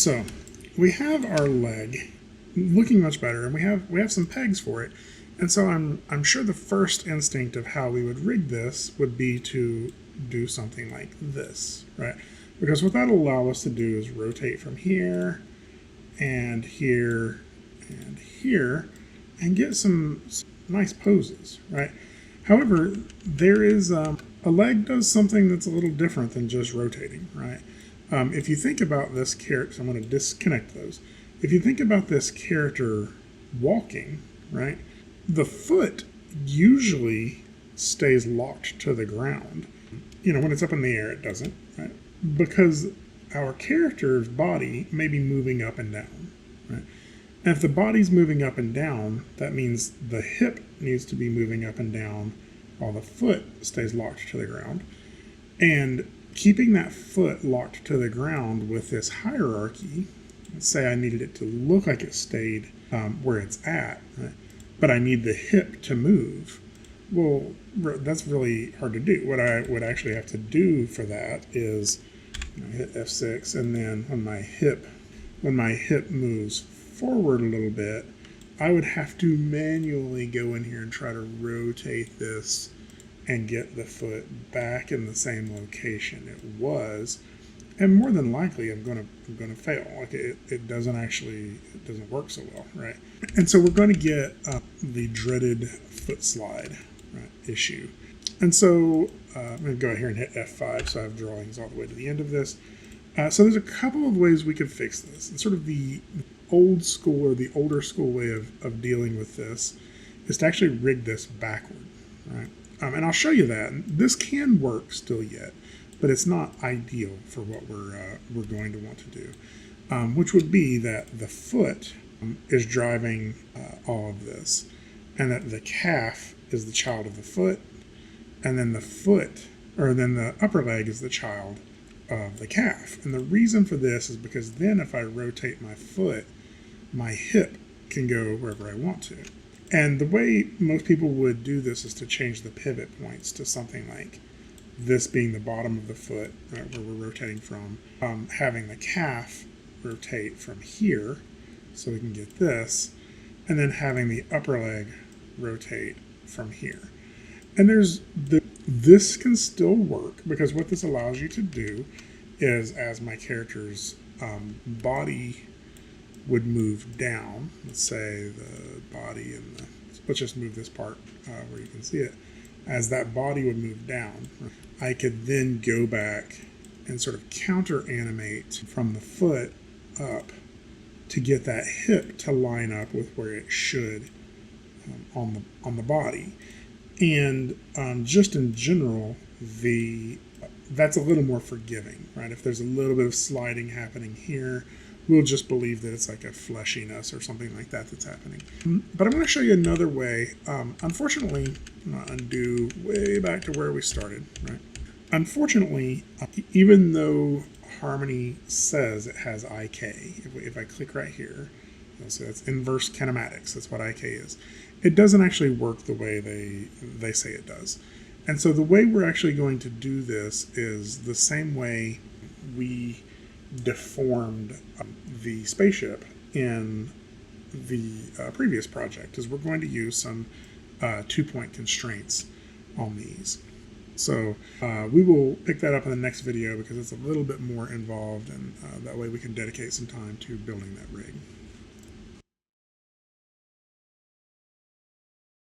So we have our leg looking much better, and we have some pegs for it. And so I'm sure the first instinct of how we would rig this would be to do something like this, right? Because what that'll allow us to do is rotate from here and here and here and get some nice poses, right? However, there is a leg does something that's a little different than just rotating, right? If you think about this character, so I'm going to disconnect those. If you think about this character walking, right, the foot usually stays locked to the ground. You know, when it's up in the air, it doesn't, right? Because our character's body may be moving up and down, right? And if the body's moving up and down, that means the hip needs to be moving up and down while the foot stays locked to the ground. And keeping that foot locked to the ground with this hierarchy, let's say I needed it to look like it stayed where it's at, right? But I need the hip to move. Well, that's really hard to do. What I would actually have to do for that is hit F6, and then when my hip moves forward a little bit, I would have to manually go in here and try to rotate this and get the foot back in the same location it was. And more than likely, I'm gonna fail. Like it doesn't work so well, right? And so we're going to get the dreaded foot slide, right, issue. And so I'm going to go here and hit F5, so I have drawings all the way to the end of this. So there's a couple of ways we could fix this. And sort of the old school or the older school way of dealing with this is to actually rig this backward, right? And I'll show you that. This can work still yet, but it's not ideal for what we're going to want to do, which would be that the foot is driving all of this, and that the calf is the child of the foot, and then the upper leg is the child of the calf. And the reason for this is because then if I rotate my foot, my hip can go wherever I want to. And the way most people would do this is to change the pivot points to something like this being the bottom of the foot, right, where we're rotating from, having the calf rotate from here so we can get this, and then having the upper leg rotate from here. And this can still work, because what this allows you to do is, as my character's body would move down, let's say the body and let's just move this part where you can see it. As that body would move down, I could then go back and sort of counter animate from the foot up to get that hip to line up with where it should on the body. And just in general, that's a little more forgiving, right? If there's a little bit of sliding happening here, we'll just believe that it's like a fleshiness or something like that that's happening. But I'm going to show you another way. Unfortunately, I'm going to undo way back to where we started, right? Unfortunately, even though Harmony says it has IK, if I click right here, you'll see that's inverse kinematics. That's what IK is. It doesn't actually work the way they say it does. And so the way we're actually going to do this is the same way we deformed the spaceship in the previous project, is we're going to use some 2-point constraints on these. So we will pick that up in the next video because it's a little bit more involved, and that way we can dedicate some time to building that rig.